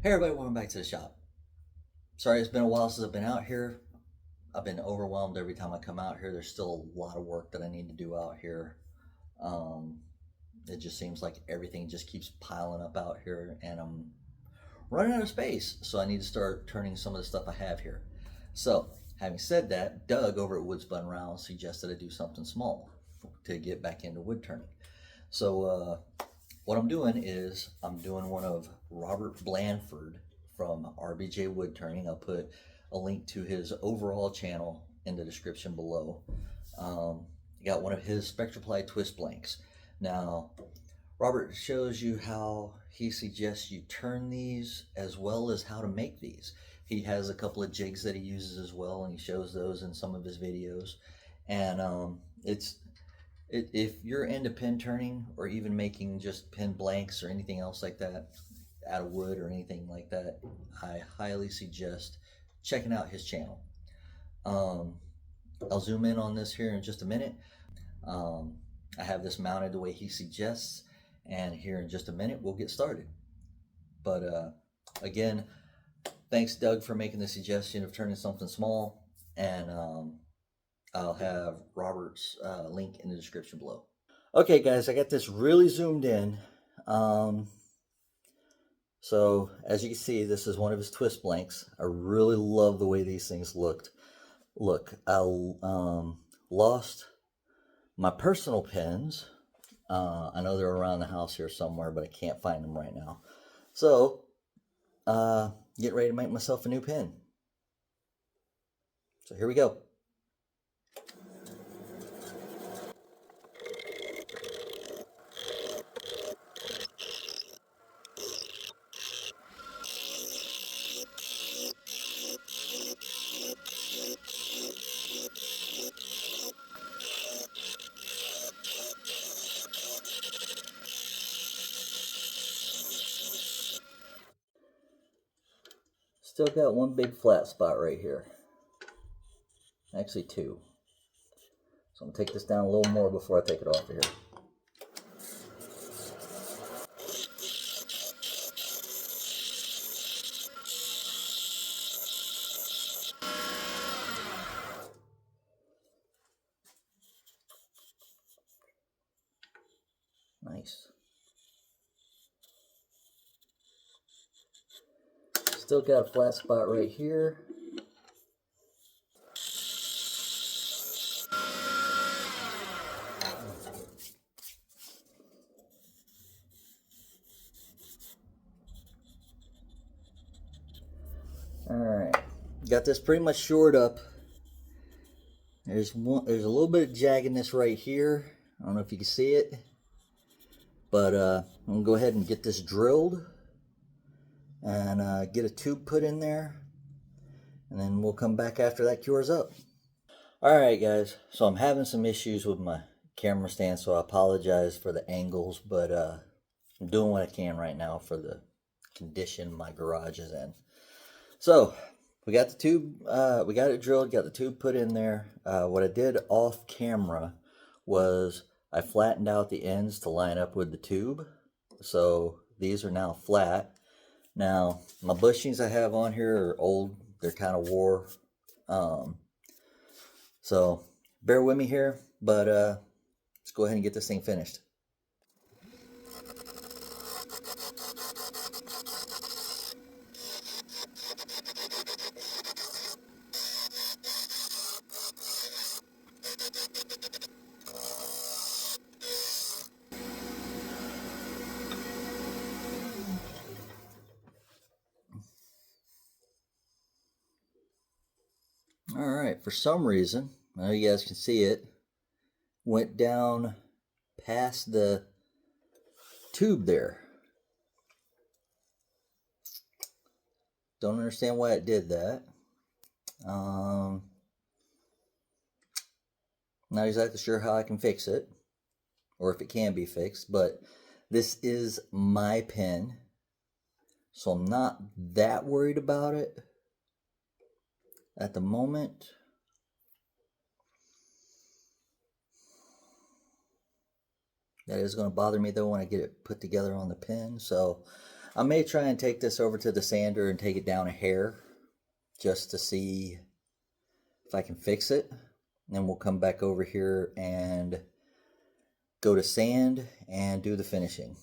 Hey everybody, welcome back to the shop. Sorry it's been a while since I've been out here. I've been overwhelmed every time I come out here. There's still a lot of work that I need to do out here. Um, it just seems like everything just keeps piling up out here and I'm running out of space. So I need to start turning some of the stuff I have here. So having said that, Doug over at Woodspun Round suggested I do something small to get back into wood turning. So what I'm doing is I'm doing one of Robert Blandford from RBJ Wood Turning. I'll put a link to his overall channel in the description below. I got one of his Spectraply twist blanks. Now, Robert shows you how he suggests you turn these as well as how to make these. He has a couple of jigs that he uses as well, and he shows those in some of his videos. And if you're into pin turning or even making just pin blanks or anything else like that out of wood or anything like that, I highly suggest checking out his channel. I'll zoom in on this here in just a minute. I have this mounted the way he suggests, and here in just a minute we'll get started. But again, thanks Doug for making the suggestion of turning something small, and I'll have Robert's link in the description below. Okay guys, I got this really zoomed in. So as you can see, this is one of his twist blanks. I really love the way these things looked. Look, I lost my personal pins. I know they're around the house here somewhere, but I can't find them right now. So, get ready to make myself a new pin. So here we go. Still got one big flat spot right here. Actually two. So I'm going to take this down a little more before I take it off of here. Nice. Still got a flat spot right here. Alright, got this pretty much shored up. There's a little bit of jaggedness right here. I don't know if you can see it, but I'm gonna go ahead and get this drilled and get a tube put in there, and then we'll come back after that cures up. Alright guys, so I'm having some issues with my camera stand, so I apologize for the angles, but I'm doing what I can right now for the condition my garage is in. So we got the tube, we got it drilled, got the tube put in there. What I did off camera was I flattened out the ends to line up with the tube. So these are now flat. Now, my bushings I have on here are old. They're kind of wore. So bear with me here, but let's go ahead and get this thing finished. All right, for some reason, I know you guys can see it, went down past the tube there. Don't understand why it did that. Not exactly sure how I can fix it, or if it can be fixed, but this is my pin, so I'm not that worried about it at the moment. That is going to bother me though when I get it put together on the pin, so I may try and take this over to the sander and take it down a hair just to see if I can fix it. And then we'll come back over here and go to sand and do the finishing.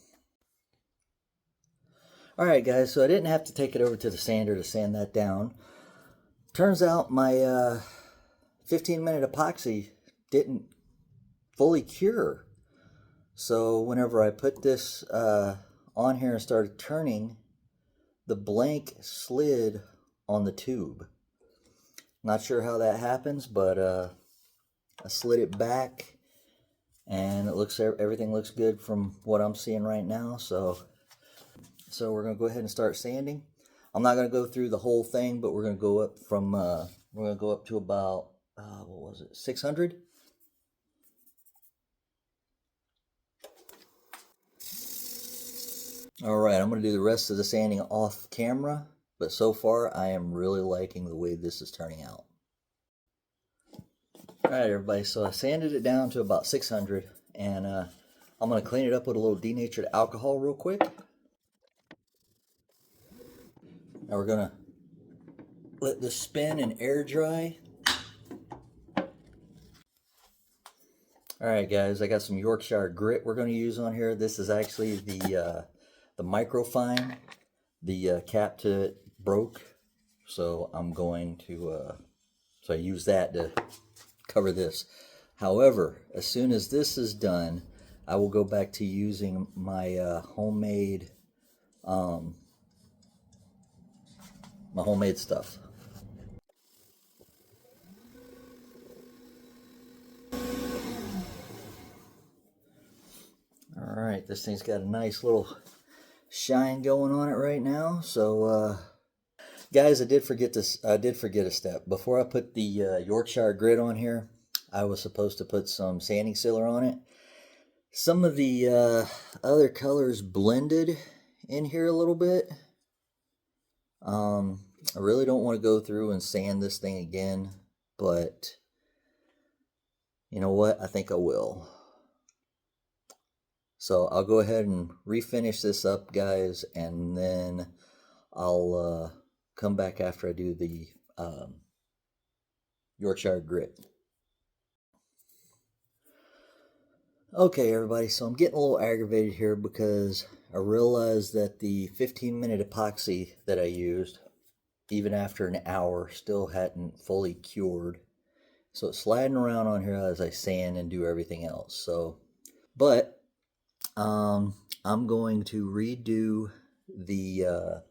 Alright guys, so I didn't have to take it over to the sander to sand that down. Turns out my 15-minute epoxy didn't fully cure. So whenever I put this on here and started turning, the blank slid on the tube. Not sure how that happens, but I slid it back and everything looks good from what I'm seeing right now. So we're gonna go ahead and start sanding. I'm not gonna go through the whole thing, but we're gonna go up from we're gonna go up to about what was it, 600. All right, I'm gonna do the rest of the sanding off camera, but so far I am really liking the way this is turning out. All right, everybody, so I sanded it down to about 600, and I'm gonna clean it up with a little denatured alcohol real quick. Now we're gonna let this spin and air dry. All right, guys, I got some Yorkshire grit we're gonna use on here. This is actually the microfine. The cap to it broke, so I'm going to so I use that to cover this. However, as soon as this is done, I will go back to using my homemade stuff. All right, this thing's got a nice little shine going on it right now. So guys, I did forget a step. Before I put the Yorkshire grit on here, I was supposed to put some sanding sealer on it. Some of the other colors blended in here a little bit. I really don't want to go through and sand this thing again, but you know what? I think I will. So I'll go ahead and refinish this up, guys, and then I'll come back after I do the Yorkshire grit. Okay, everybody, so I'm getting a little aggravated here because I realized that the 15-minute epoxy that I used, even after an hour, still hadn't fully cured. So it's sliding around on here as I sand and do everything else. So, but I'm going to redo the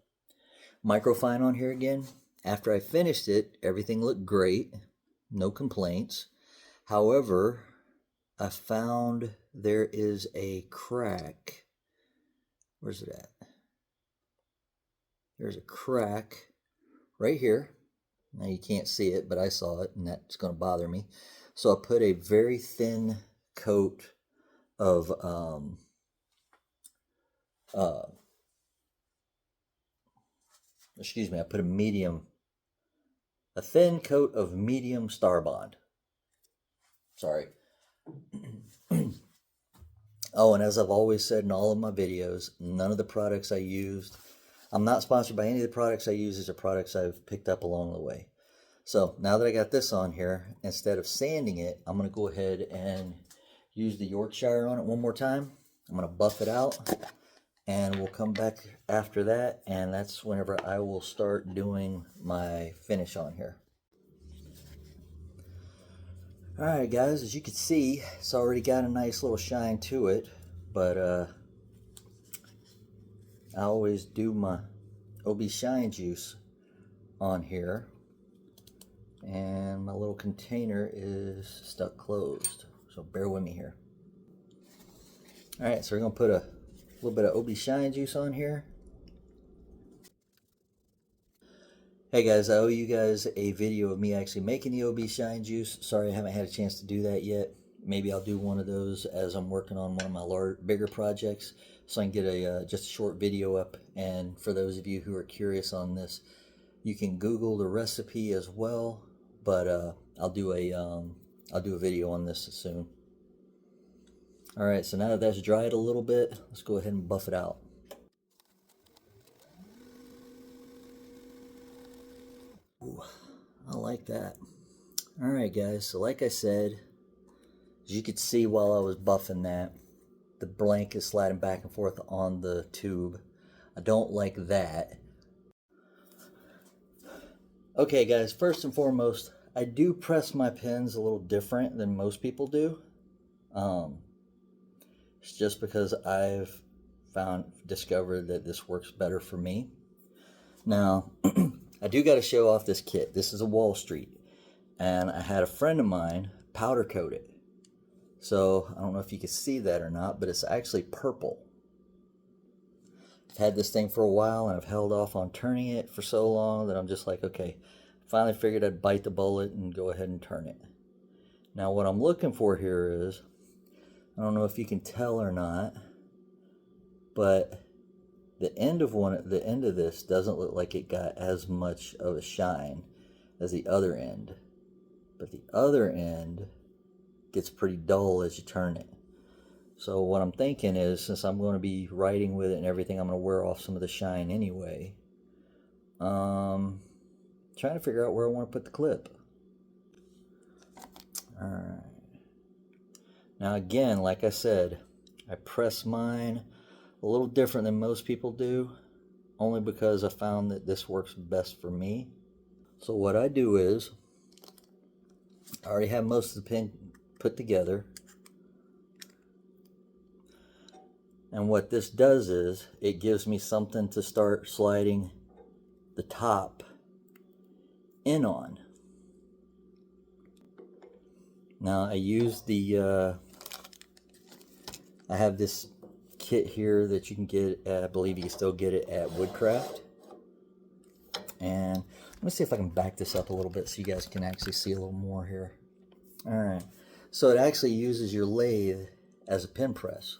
microfine on here again. After I finished it, everything looked great, no complaints. However, I found there is a crack. Where's it at? There's a crack right here. Now you can't see it, but I saw it, and that's going to bother me. So I put a very thin coat of excuse me, I put a thin coat of medium Star Bond. Sorry. Oh, and as I've always said in all of my videos, none of the products I used, I'm not sponsored by any of the products I use. These are products I've picked up along the way. So now that I got this on here, instead of sanding it, I'm going to go ahead and use the Yorkshire on it one more time. I'm going to buff it out, and we'll come back after that, and that's whenever I will start doing my finish on here. Alright guys, as you can see, it's already got a nice little shine to it, but I always do my OB Shine Juice on here, and my little container is stuck closed, so bear with me here. Alright, so we're going to put a little bit of OB Shine Juice on here. Hey guys, I owe you guys a video of me actually making the OB Shine Juice. Sorry I haven't had a chance to do that yet. Maybe I'll do one of those as I'm working on one of my bigger projects, so I can get just a short video up. And for those of you who are curious on this, you can Google the recipe as well. But I'll do a video on this soon. All right, so now that that's dried a little bit, let's go ahead and buff it out. like that. All right, guys, so like I said, as you could see while I was buffing that, the blank is sliding back and forth on the tube. I don't like that. Okay, guys, first and foremost, I do press my pins a little different than most people do. It's just because I've discovered that this works better for me. Now, I do got to show off this kit. This is a Wall Street, and I had a friend of mine powder coat it. So I don't know if you can see that or not, but it's actually purple. I've had this thing for a while, and I've held off on turning it for so long that I'm just like, okay, finally figured I'd bite the bullet and go ahead and turn it. Now what I'm looking for here is, I don't know if you can tell or not, but the end of this doesn't look like it got as much of a shine as the other end, but the other end gets pretty dull as you turn it. So what I'm thinking is, since I'm going to be writing with it and everything, I'm going to wear off some of the shine anyway. Trying to figure out where I want to put the clip. Alright. Now again, like I said, I press mine a little different than most people do, only because I found that this works best for me. So what I do is, I already have most of the pin put together. And what this does is, it gives me something to start sliding the top in on. Now I use the, I have this kit here that you can get at, I believe you can still get it at Woodcraft. And let me see if I can back this up a little bit so you guys can actually see a little more here. Alright, so it actually uses your lathe as a pin press.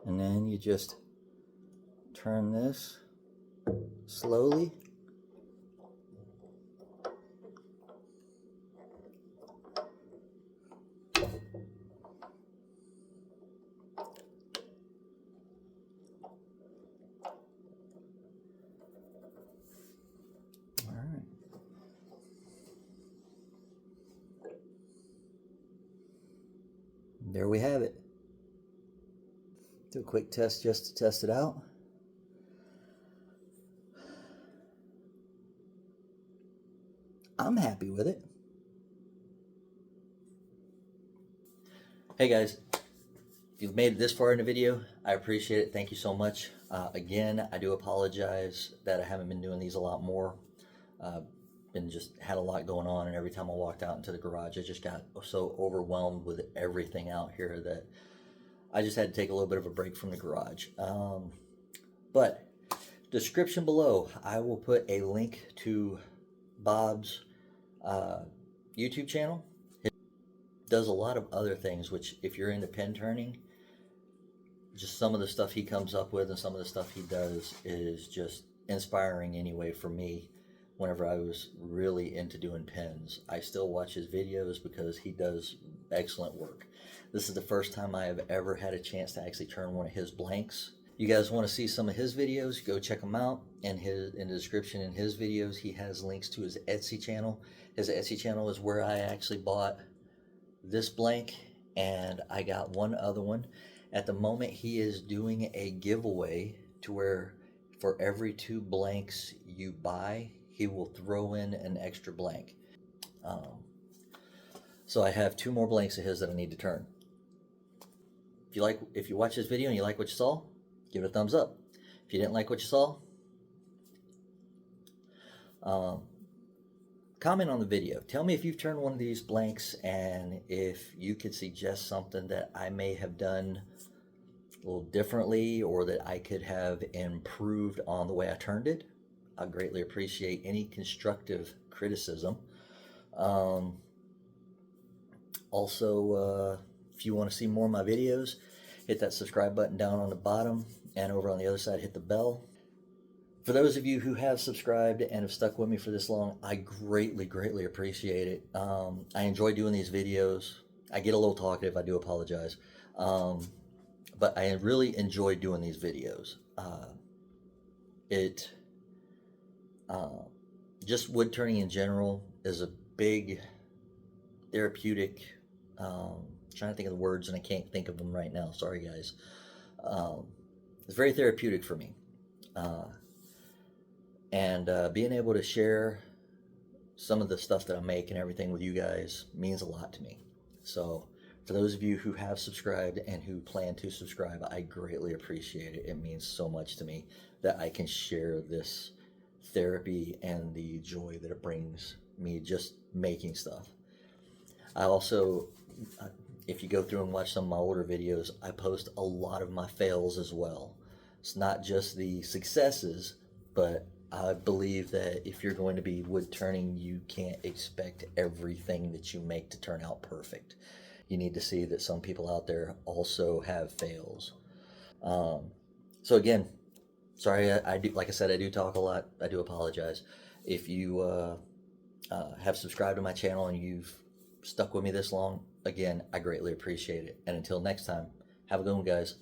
And then you just turn this slowly. Alright. There we have it. Do a quick test just to test it out. I'm happy with it. Hey guys, if you've made it this far in the video, I appreciate it. Thank you so much. Again, I do apologize that I haven't been doing these a lot more. Been just had a lot going on, and every time I walked out into the garage, I just got so overwhelmed with everything out here that I just had to take a little bit of a break from the garage. But description below, I will put a link to Bob's YouTube channel. He does a lot of other things, which if you're into pin turning, just some of the stuff he comes up with and some of the stuff he does is just inspiring anyway for me. Whenever I was really into doing pins, I still watch his videos because he does excellent work. This is the first time I have ever had a chance to actually turn one of his blanks. You guys want to see some of his videos, go check them out. In the description in his videos, he has links to his Etsy channel. His Etsy channel is where I actually bought this blank, and I got one other one. At the moment, he is doing a giveaway to where for every 2 blanks you buy, he will throw in an extra blank. So I have 2 more blanks of his that I need to turn. If you watch this video and you like what you saw, give it a thumbs up. If you didn't like what you saw, comment on the video. Tell me if you've turned one of these blanks and if you could suggest something that I may have done a little differently or that I could have improved on the way I turned it. I greatly appreciate any constructive criticism. Also, if you want to see more of my videos, hit that subscribe button down on the bottom, and over on the other side, hit the bell. For those of you who have subscribed and have stuck with me for this long, I greatly, greatly appreciate it. I enjoy doing these videos. I get a little talkative, I do apologize. But I really enjoy doing these videos. just wood turning in general is a big therapeutic. Trying to think of the words and I can't think of them right now. Sorry, guys. Um, it's very therapeutic for me, uh, and being able to share some of the stuff that I make and everything with you guys means a lot to me. So, for those of you who have subscribed and who plan to subscribe, I greatly appreciate it. It means so much to me that I can share this therapy and the joy that it brings me just making stuff. I also, uh, if you go through and watch some of my older videos, I post a lot of my fails as well. It's not just the successes, but I believe that if you're going to be wood turning, you can't expect everything that you make to turn out perfect. You need to see that some people out there also have fails. Um, so again, sorry, I do, like I said, I do talk a lot. I do apologize. If you have subscribed to my channel and you've stuck with me this long, again, I greatly appreciate it. And until next time, have a good one, guys.